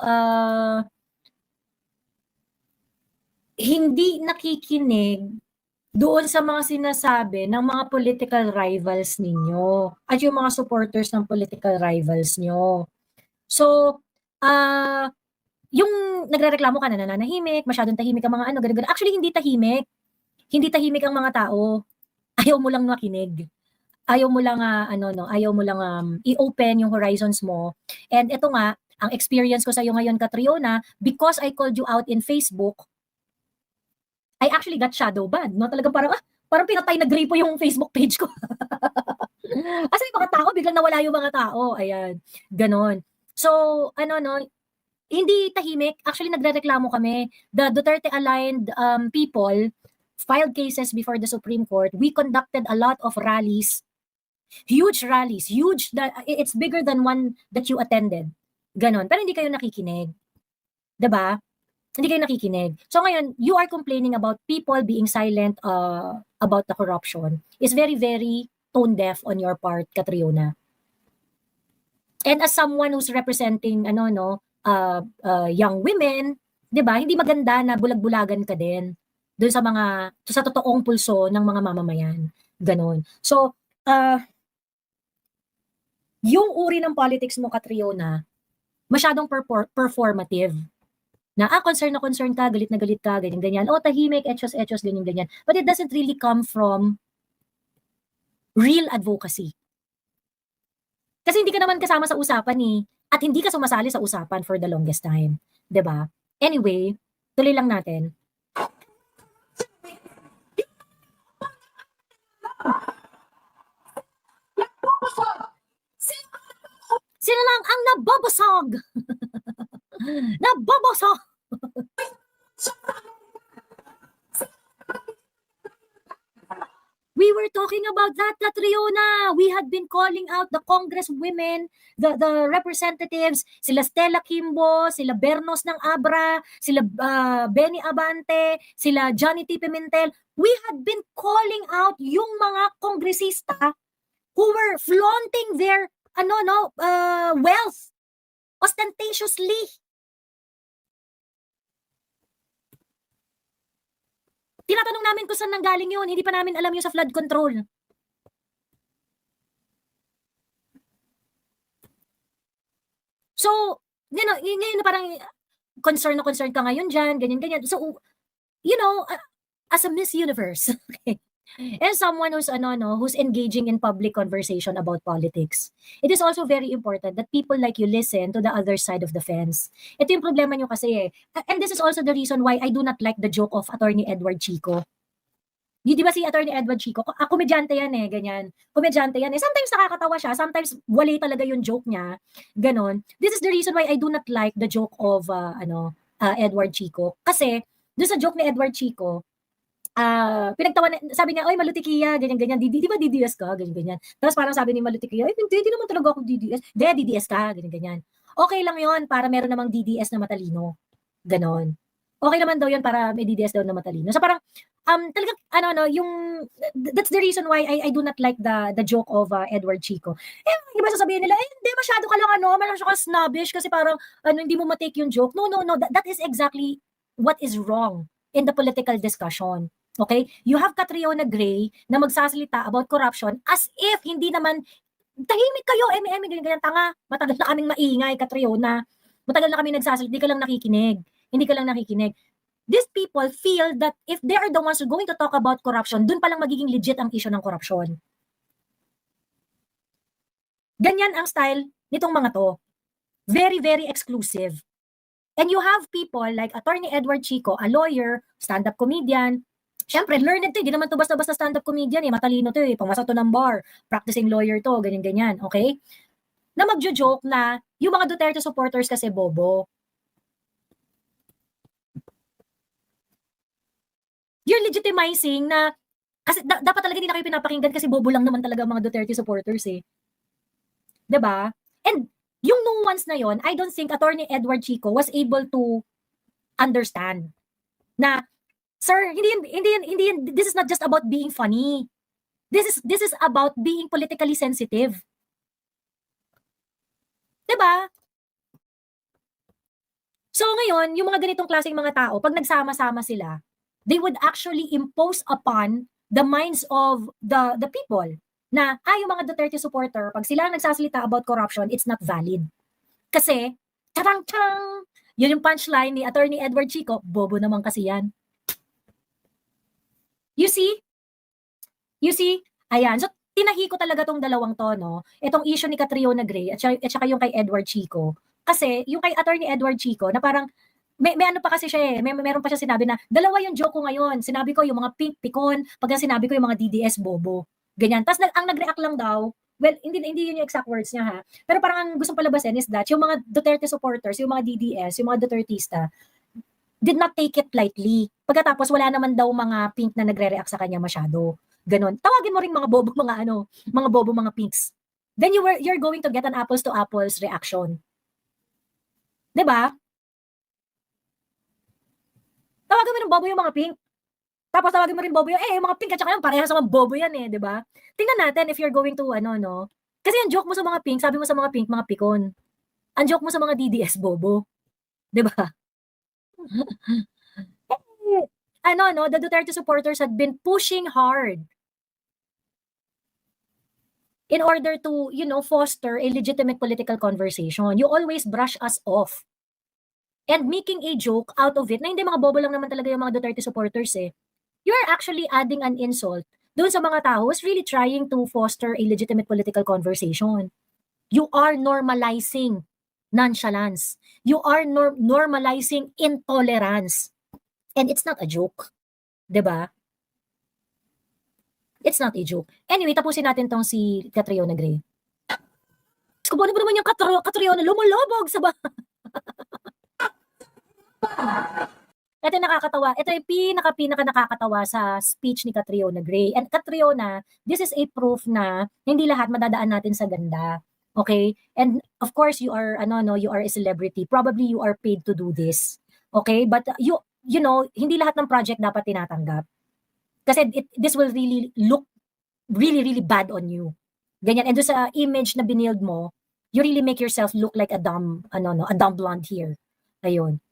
hindi nakikinig doon sa mga sinasabi ng mga political rivals ninyo at yung mga supporters ng political rivals nyo. So, yung nagrereklamo ka na nananahimik, masyadong tahimik ang mga ganun. Actually, hindi tahimik. Hindi tahimik ang mga tao. Ayaw mo lang makinig. Ayaw mo lang i-open yung horizons mo. And ito nga, ang experience ko sa iyo ngayon, Catriona, because I called you out in Facebook, I actually got shadow banned, no? Talagang parang pinatay na gripo yung Facebook page ko. Kasi yung mga tao, biglang nawala yung mga tao. Ayan, ganon. So, hindi tahimik. Actually, nagrereklamo kami. The Duterte-aligned people filed cases before the Supreme Court. We conducted a lot of rallies, huge rallies, it's bigger than one that you attended. Ganon. Pero hindi kayo nakikinig. 'Di ba? Hindi kayo nakikinig. So ngayon, you are complaining about people being silent about the corruption. Is very, very tone deaf on your part, Catriona. And as someone who's representing young women, 'di ba? Hindi maganda na bulag-bulagan ka din doon sa totoong pulso ng mga mamamayan. Ganon. So, yung uri ng politics mo, Catriona, masyadong performative. Na concern na concern ka, galit na galit ka, ganyan-ganyan. Tahimik, etchos, ganyan-ganyan. But it doesn't really come from real advocacy. Kasi hindi ka naman kasama sa usapan at hindi ka sumasali sa usapan for the longest time. 'Di ba? Anyway, tuloy lang natin. Sino lang ang nababasag? Nababasag! We were talking about that, Catriona. We had been calling out the congresswomen, the representatives, sila Stella Kimbo, sila Bernos ng Abra, sila Benny Abante, sila Johnny T. Pimentel. We had been calling out yung mga kongresista who were flaunting their wealth ostentatiously. Tinatanong namin kung saan nanggaling yun. Hindi pa namin alam yung sa flood control. So, ngayon na parang concern ka ngayon dyan, ganyan-ganyan. So, as a Miss Universe, okay, and someone who's who's engaging in public conversation about politics, it is also very important that people like you listen to the other side of the fence. Ito yung problema nyo kasi and this is also the reason why I do not like the joke of Attorney Edward Chico. Di ba si Attorney Edward Chico, komedyante yan ganyan. Komedyante yan Sometimes nakakatawa siya, sometimes wali talaga yung joke niya. Ganon. This is the reason why I do not like the joke of Edward Chico. Kasi doon sa joke ni Edward Chico, pinagtawa sabi niya, oy Malutikia, ganyan-ganyan, di ba DDS ka, ganyan-ganyan. Tapos parang sabi ni Malutikia, hindi naman talaga ako DDS. DDS ka, ganyan-ganyan. Okay lang yon para meron namang DDS na matalino. Ganon. Okay naman daw yon para may DDS daw na matalino. So parang, talagang, that's the reason why I do not like the joke of Edward Chico. Iba sasabihin nila, hindi, masyado ka lang, masyado ka snobbish kasi parang, hindi mo matake yung joke. No, that is exactly what is wrong in the political discussion. Okay? You have Catriona Gray na magsasalita about corruption as if hindi naman, tahimik kayo, ganyan, tanga, matagal na kaming maingay, Catriona. Matagal na kami nagsasalita, hindi ka lang nakikinig. These people feel that if they are the ones who are going to talk about corruption, dun palang magiging legit ang issue ng corruption. Ganyan ang style nitong mga to. Very, very exclusive. And you have people like Attorney Edward Chico, a lawyer, stand-up comedian. Siyempre, learned to, hindi naman to basta-basta stand-up comedian eh, matalino to eh, pumasa to ng bar, practicing lawyer to, ganyan-ganyan, okay? Na magjo-joke na yung mga Duterte supporters kasi bobo. You're legitimizing na, kasi dapat talaga hindi na kayo pinapakinggan kasi bobo lang naman talaga ang mga Duterte supporters eh. 'Di ba? And yung nuance na yon, I don't think Attorney Edward Chico was able to understand na, sir, hindi yun, this is not just about being funny. This is about being politically sensitive. 'Di ba? So ngayon, yung mga ganitong klaseng mga tao, pag nagsama-sama sila, they would actually impose upon the minds of the people na, yung mga Duterte supporter, pag sila nagsasalita about corruption, it's not valid. Kasi, charang-charang, yun yung punchline ni Attorney Edward Chico, bobo naman kasi yan. You see? You see? Ayan. So, tinahi ko talaga tong dalawang to, no? Itong issue ni Catriona Gray at saka yung kay Edward Chico. Kasi, yung kay Attorney Edward Chico, na parang, may ano pa kasi siya eh, meron pa siya sinabi na, dalawa yung joke ko ngayon. Sinabi ko yung mga pink pikon, pag sinabi ko yung mga DDS bobo. Ganyan. Tapos ang nag-react lang daw, well, hindi yun yung exact words niya ha. Pero parang ang gustong palabasin is that yung mga Duterte supporters, yung mga DDS, yung mga Dutertista, did not take it lightly. Pagkatapos wala naman daw mga pink na nagre-react sa kanya masyado. Ganon. Tawagin mo ring mga bobo, mga bobo, mga pinks. Then you're going to get an apples to apples reaction. 'Di ba? Tawagin mo ng bobo yung mga pink. Tapos tawagin mo rin bobo yung mga pink at saka yung parehas sa mga bobo yan eh, 'di ba? Tingnan natin if you're going to no. Kasi ang joke mo sa mga pink, sabi mo sa mga pink, mga pikon. Ang joke mo sa mga DDS bobo. 'Di ba? The Duterte supporters had been pushing hard in order to, foster a legitimate political conversation. You always brush us off. And making a joke out of it, na hindi mga bobo lang naman talaga yung mga Duterte supporters eh. You are actually adding an insult doon sa mga tao who's really trying to foster a legitimate political conversation. You are normalizing nonchalance. You are normalizing intolerance. And it's not a joke. 'Di ba? It's not a joke. Anyway, tapusin natin tong si Catriona Gray. Kung ano ba naman yung Catriona, lumulubog sa ba? Ito yung nakakatawa. Ito yung pinaka nakakatawa sa speech ni Catriona Gray. And Catriona, this is a proof na hindi lahat madadaan natin sa ganda. Okay? And of course, you are you are a celebrity. Probably you are paid to do this. Okay? But hindi lahat ng project dapat tinatanggap. Kasi this will really look really, really bad on you. Ganyan. And doon sa image na binild mo, you really make yourself look like a dumb blonde here. Ayun.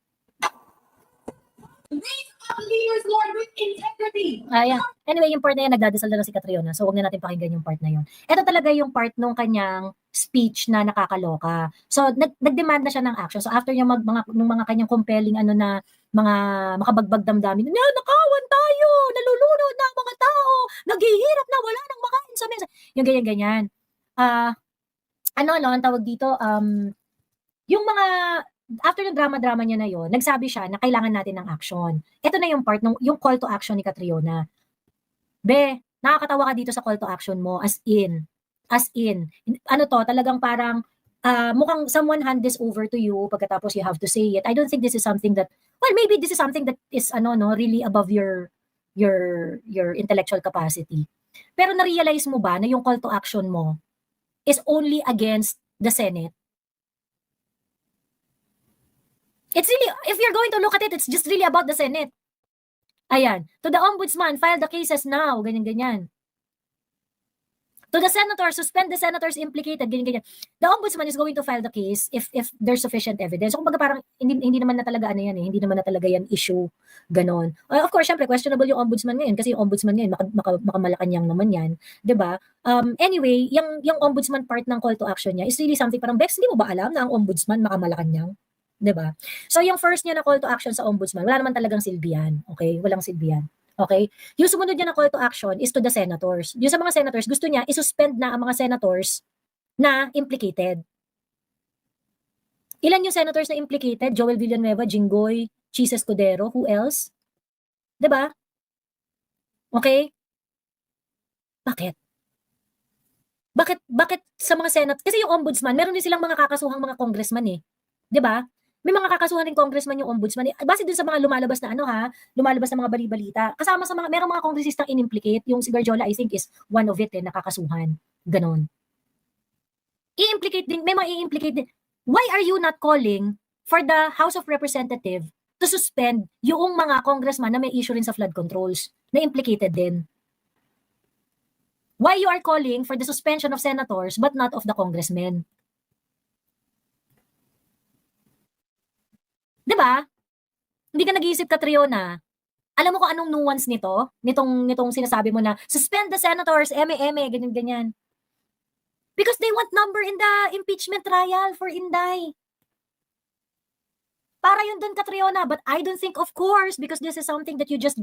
Raise up leaders, Lord, with integrity. Yeah. Anyway, yung part na yan, nagdadasal na lang si Catriona. So, huwag na natin pakinggan yung part na yun. Ito talaga yung part nung kanyang speech na nakakaloka. So, nag-demand na siya ng action. So, after niya nung mga kanyang compelling mga makabagbag damdamin, nakawan tayo, nalulunod na ang mga tao, naghihirap na, wala nang makain sa mesa. Yung ganyan-ganyan. Ang tawag dito, yung mga after ng drama-drama niya na yon, nagsabi siya na kailangan natin ng action. Ito na yung part, yung call to action ni Catriona. Be, nakakatawa ka dito sa call to action mo, as in. Talagang parang, mukhang someone hand this over to you, pagkatapos you have to say it. I don't think this is something that, well, maybe this is something that is, really above your intellectual capacity. Pero na-realize mo ba na yung call to action mo is only against the Senate? It's really, if you're going to look at it, it's just really about the Senate. Ayan. To the Ombudsman, file the cases now. Ganyan-ganyan. To the senators, suspend the senators implicated. Ganyan-ganyan. The Ombudsman is going to file the case if there's sufficient evidence. So, kumbaga parang, hindi naman na talaga yan eh. Hindi naman na talaga yan issue. Ganon. Of course, syempre, questionable yung Ombudsman ngayon kasi yung Ombudsman ngayon, makamalakanyang naman yan. Diba? Anyway, yung Ombudsman part ng call to action niya is really something parang, Bex, hindi mo ba alam na ang Ombudsman makamalakanyang? 'Di ba? So yung first niya na call to action sa Ombudsman, wala naman talagang silbihan, okay? Walang silbihan. Okay? Yung sumunod niya na call to action is to the senators. Yung sa mga senators, gusto niya i-suspend na ang mga senators na implicated. Ilan yung senators na implicated? Joel Villanueva, Jinggoy, Chis Escudero, who else? 'Di ba? Okay? Bakit? Bakit sa mga Senate? Kasi yung ombudsman, meron din silang mga kakasuhang mga congressman eh. 'Di ba? May mga kakasuhan din congressman yung ombudsman. Base dun sa mga lumalabas na lumalabas na mga bali-balita. Kasama sa mga merong mga kongresistang inimplicate, yung si Garjola I think is one of it nakakasuhan. Ganon. I-implicate din, may mga i-implicate din. Why are you not calling for the House of Representatives to suspend yung mga congressman na may issue rin sa flood controls na implicated din? Why you are calling for the suspension of senators but not of the congressmen? 'Di ba? Hindi ka nag-iisip, Catriona. Alam mo kung anong nuance nito? Nitong sinasabi mo na suspend the senators, ganyan. Because they want number in the impeachment trial for Inday. Para yun dun, Catriona. But I don't think, of course, because this is something that you just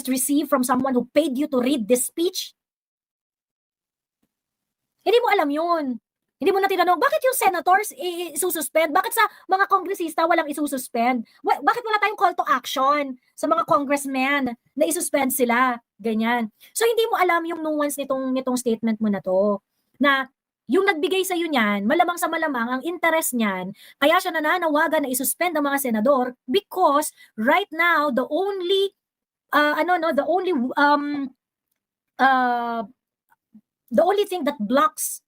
received from someone who paid you to read this speech. Hindi mo alam yun. Hindi mo na tinanong, bakit yung senators isususpend? Bakit sa mga kongresista walang isususpend? Bakit wala tayong call to action sa mga congressmen na isuspend sila? Ganyan. So hindi mo alam yung nuance nitong statement mo na to. Na yung nagbigay sa iyo niyan, malamang sa malamang ang interest niyan, kaya siya nananawagan na isuspend ang mga senador because right now the only thing that blocks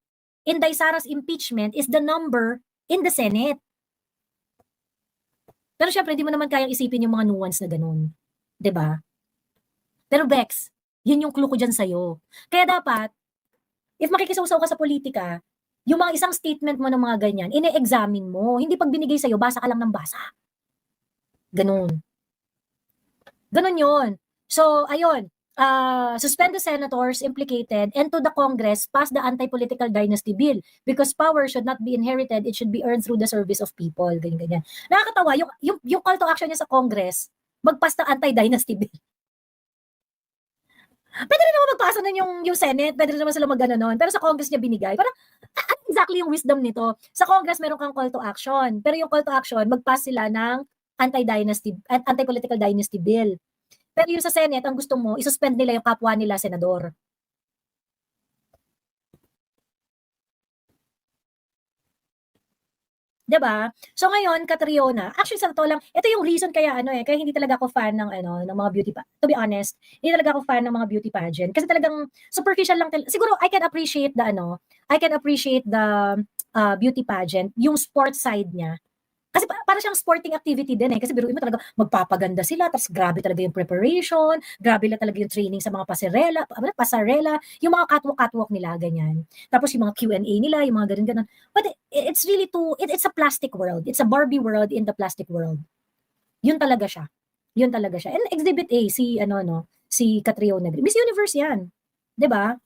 Inday Sara's impeachment is the number in the Senate. Pero syempre, hindi mo naman kayang isipin yung mga nuance na ganun. 'Di ba? Pero Bex, yun yung clue ko dyan sa'yo. Kaya dapat, if makikisawsaw ka sa politika, yung mga isang statement mo ng mga ganyan, ine-examine mo. Hindi pag binigay sa'yo, basa ka lang ng basa. Ganun. Ganun yun. So, ayun. Suspend the senators implicated and to the Congress pass the anti-political dynasty bill because power should not be inherited, it should be earned through the service of people. Ganyan. Nakakatawa, yung call to action niya sa Congress, mag-pass ng anti-dynasty bill. Pwede rin naman magpasa nun yung Senate, pwede rin naman sila mag-ano nun, pero sa Congress niya binigay. Parang, ano exactly yung wisdom nito? Sa Congress meron kang call to action, pero yung call to action, mag-pass sila ng anti-political dynasty bill. Pero yung sa Senate, ang gusto mo, isuspend nila yung kapwa nila senador. Diba? So ngayon, Catriona, actually sa totoo lang, ito yung reason kaya kaya hindi talaga ako fan ng ng mga beauty to be honest, hindi talaga ako fan ng mga beauty pageant kasi talagang superficial lang siguro I can appreciate the beauty pageant, yung sports side niya. Kasi para siyang sporting activity din kasi biruin mo talaga magpapaganda sila tapos grabe talaga yung preparation, grabe talaga yung training sa mga pasarela, yung mga catwalk nila ganyan. Tapos yung mga Q&A nila, yung mga ganun. But it's really it's a plastic world. It's a Barbie world in the plastic world. Yun talaga siya. And Exhibit A si si Catriona. Miss Universe 'yan. 'Di ba?